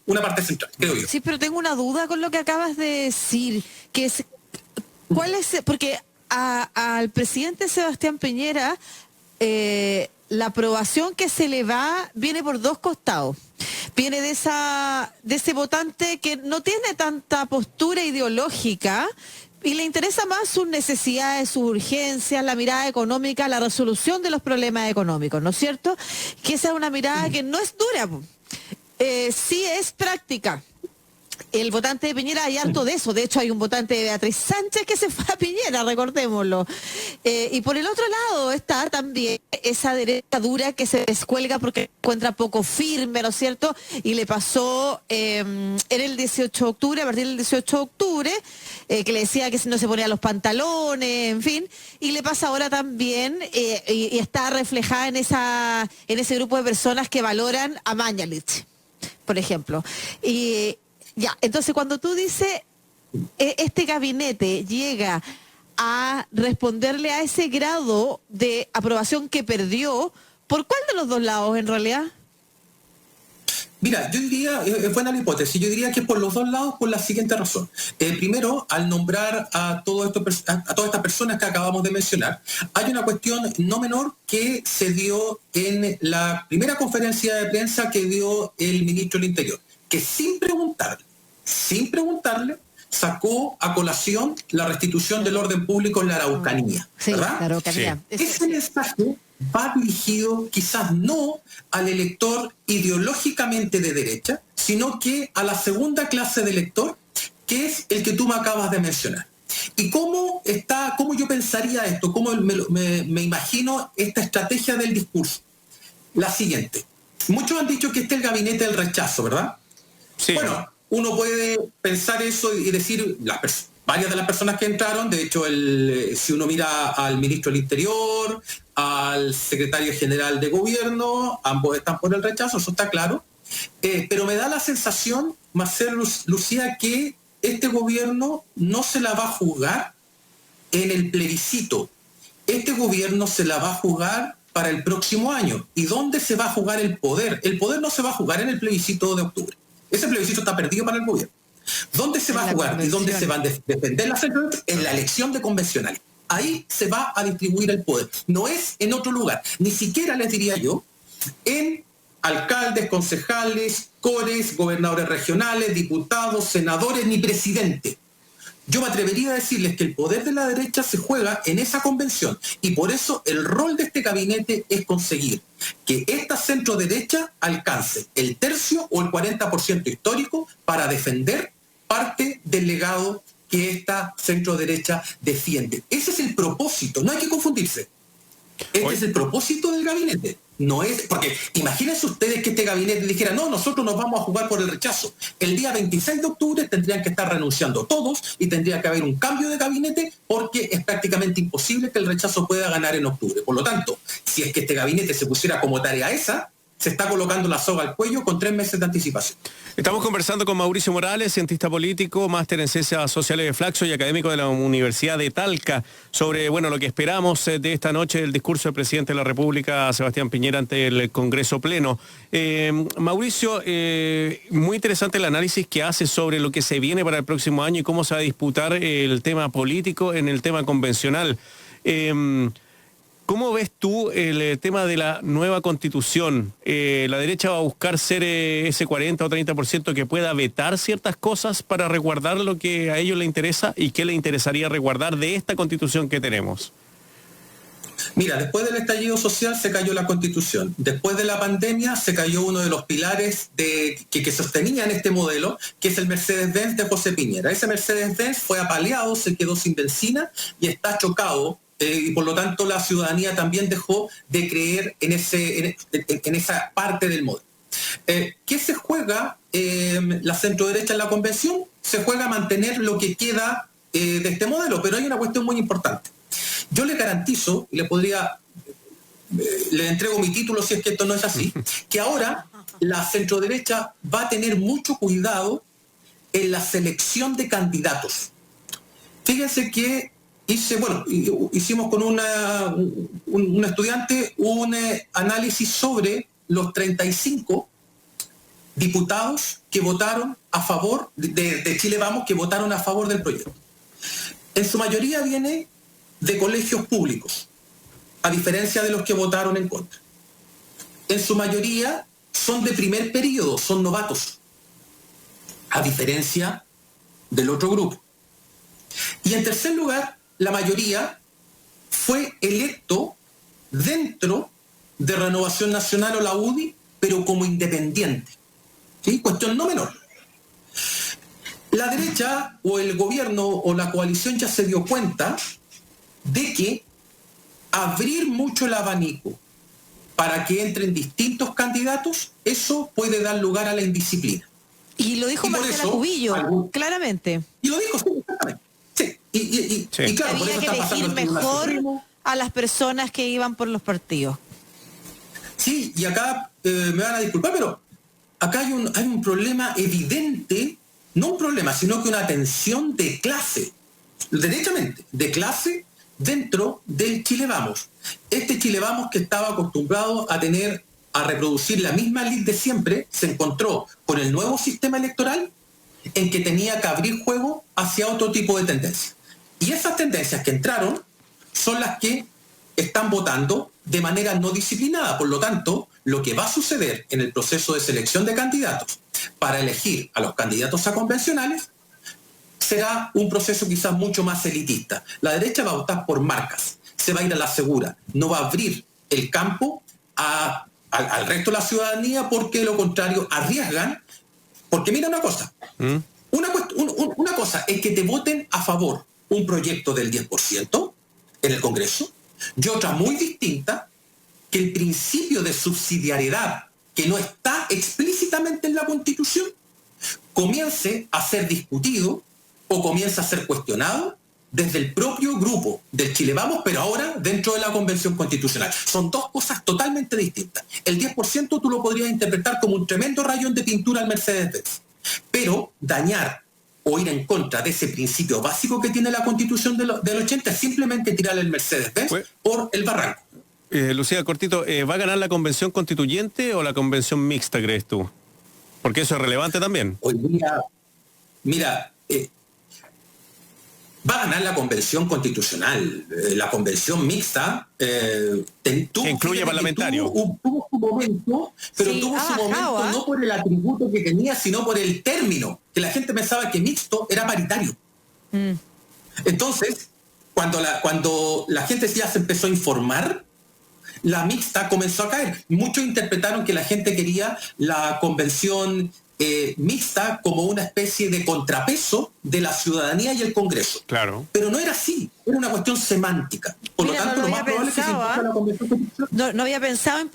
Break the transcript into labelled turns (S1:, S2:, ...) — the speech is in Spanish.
S1: una parte central, creo yo.
S2: Sí, pero tengo una duda con lo que acabas de decir, que es, ¿cuál es? Porque al presidente Sebastián Piñera, la aprobación que se le va viene por dos costados. Viene de ese votante que no tiene tanta postura ideológica y le interesa más sus necesidades, sus urgencias, la mirada económica, la resolución de los problemas económicos, ¿no es cierto? Que esa es una mirada que no es dura, sí es práctica. El votante de Piñera, hay harto de eso. De hecho, hay un votante de Beatriz Sánchez que se fue a Piñera, recordémoslo. Y por el otro lado está también esa derecha dura que se descuelga porque encuentra poco firme, ¿no es cierto? Y le pasó en el 18 de octubre, a partir del 18 de octubre, que le decía que si no se ponía los pantalones, en fin. Y le pasa ahora también, y está reflejada en ese grupo de personas que valoran a Mañalich, por ejemplo. Ya, entonces cuando tú dices, este gabinete llega a responderle a ese grado de aprobación que perdió, ¿por cuál de los dos lados en realidad?
S1: Mira, yo diría, es buena la hipótesis, yo diría que por los dos lados por la siguiente razón. Primero, al nombrar a todas estas personas que acabamos de mencionar, hay una cuestión no menor que se dio en la primera conferencia de prensa que dio el ministro del Interior, que sin preguntarle, sacó a colación la restitución del orden público en la Araucanía, ¿verdad?
S2: Sí, la Araucanía.
S1: Sí. Ese mensaje va dirigido quizás no al elector ideológicamente de derecha, sino que a la segunda clase de elector, que es el que tú me acabas de mencionar. ¿Y cómo yo pensaría esto? ¿Cómo me imagino esta estrategia del discurso? La siguiente. Muchos han dicho que este es el gabinete del rechazo, ¿verdad?
S3: Sí.
S1: Bueno, uno puede pensar eso y decir, varias de las personas que entraron, de hecho, si uno mira al ministro del Interior, al secretario general de gobierno, ambos están por el rechazo, eso está claro. Pero me da la sensación, Marcelo, Lucía, que este gobierno no se la va a jugar en el plebiscito. Este gobierno se la va a jugar para el próximo año. ¿Y dónde se va a jugar el poder? El poder no se va a jugar en el plebiscito de octubre. Ese plebiscito está perdido para el gobierno. ¿Dónde se va a jugar y dónde se van a defender las elecciones? En la elección de convencionales. Ahí se va a distribuir el poder. No es en otro lugar. Ni siquiera, les diría yo, en alcaldes, concejales, cores, gobernadores regionales, diputados, senadores, ni presidente. Yo me atrevería a decirles que el poder de la derecha se juega en esa convención y por eso el rol de este gabinete es conseguir que esta centro-derecha alcance el tercio o el 40% histórico para defender parte del legado que esta centro-derecha defiende. Ese es el propósito, no hay que confundirse. Este es el propósito del gabinete. No es, porque imagínense ustedes que este gabinete dijera, no, nosotros nos vamos a jugar por el rechazo. El día 26 de octubre tendrían que estar renunciando todos y tendría que haber un cambio de gabinete porque es prácticamente imposible que el rechazo pueda ganar en octubre. Por lo tanto, si es que este gabinete se pusiera como tarea esa, se está colocando la soga al cuello con 3 meses de anticipación.
S3: Estamos conversando con Mauricio Morales, cientista político, máster en Ciencias Sociales de Flaxo y académico de la Universidad de Talca, sobre lo que esperamos de esta noche del discurso del presidente de la República, Sebastián Piñera, ante el Congreso Pleno. Mauricio, muy interesante el análisis que hace sobre lo que se viene para el próximo año y cómo se va a disputar el tema político en el tema convencional. ¿Cómo ves tú el tema de la nueva constitución? ¿La derecha va a buscar ser ese 40 o 30% que pueda vetar ciertas cosas para resguardar lo que a ellos les interesa? ¿Y qué le interesaría resguardar de esta constitución que tenemos?
S1: Mira, después del estallido social se cayó la Constitución. Después de la pandemia se cayó uno de los pilares que sostenían este modelo, que es el Mercedes-Benz de José Piñera. Ese Mercedes-Benz fue apaleado, se quedó sin benzina y está chocado. Y por lo tanto la ciudadanía también dejó de creer en esa parte del modelo. ¿Qué se juega la centroderecha en la convención? Se juega a mantener lo que queda de este modelo, pero hay una cuestión muy importante. Yo le garantizo, le entrego mi título si es que esto no es así, que ahora la centroderecha va a tener mucho cuidado en la selección de candidatos. Fíjense que hicimos con un estudiante un análisis sobre los 35 diputados que votaron a favor, de Chile Vamos, que votaron a favor del proyecto. En su mayoría viene de colegios públicos, a diferencia de los que votaron en contra. En su mayoría son de primer periodo, son novatos, a diferencia del otro grupo. Y en tercer lugar, la mayoría fue electo dentro de Renovación Nacional o la UDI, pero como independiente. ¿Sí? Cuestión no menor. La derecha o el gobierno o la coalición ya se dio cuenta de que abrir mucho el abanico para que entren distintos candidatos, eso puede dar lugar a la indisciplina.
S2: Y lo dijo Marcela Cubillo, claramente.
S1: Y lo dijo, sí, exactamente. Sí. Y claro, por eso está pasando el Tribunal Supremo.
S2: A las personas que iban por los partidos.
S1: Sí, y acá me van a disculpar, pero acá hay un problema evidente, no un problema, sino que una tensión de clase, derechamente, de clase dentro del Chile Vamos. Este Chile Vamos que estaba acostumbrado a reproducir la misma ley de siempre, se encontró con el nuevo sistema electoral en que tenía que abrir juego hacia otro tipo de tendencias. Y esas tendencias que entraron son las que están votando de manera no disciplinada. Por lo tanto, lo que va a suceder en el proceso de selección de candidatos para elegir a los candidatos a convencionales será un proceso quizás mucho más elitista. La derecha va a votar por marcas, se va a ir a la segura, no va a abrir el campo al resto de la ciudadanía, porque de lo contrario arriesgan, porque mira una cosa, una cosa es que te voten a favor un proyecto del 10% en el Congreso, y otra muy distinta, que el principio de subsidiariedad, que no está explícitamente en la Constitución, comience a ser discutido o comience a ser cuestionado desde el propio grupo del Chile Vamos, pero ahora dentro de la Convención Constitucional. Son dos cosas totalmente distintas. El 10% tú lo podrías interpretar como un tremendo rayón de pintura al Mercedes-Benz, pero dañar o ir en contra de ese principio básico que tiene la Constitución del 80 es simplemente tirarle el Mercedes-Benz por el barranco.
S3: Lucía, cortito, ¿va a ganar la Convención Constituyente o la Convención Mixta, crees tú? Porque eso es relevante también.
S1: Hoy día, mira, va a ganar la Convención Constitucional. La Convención Mixta
S3: incluye parlamentarios.
S1: Tuvo su momento, pero sí, tuvo su momento no por el atributo que tenía, sino por el término, que la gente pensaba que mixto era paritario. Entonces, cuando la gente ya se empezó a informar, la mixta comenzó a caer. Muchos interpretaron que la gente quería la convención mixta como una especie de contrapeso de la ciudadanía y el Congreso.
S3: Claro.
S1: Pero no era así, era una cuestión semántica. Por lo tanto, lo más probable es que se imponga la convención constitucional.
S2: No había pensado en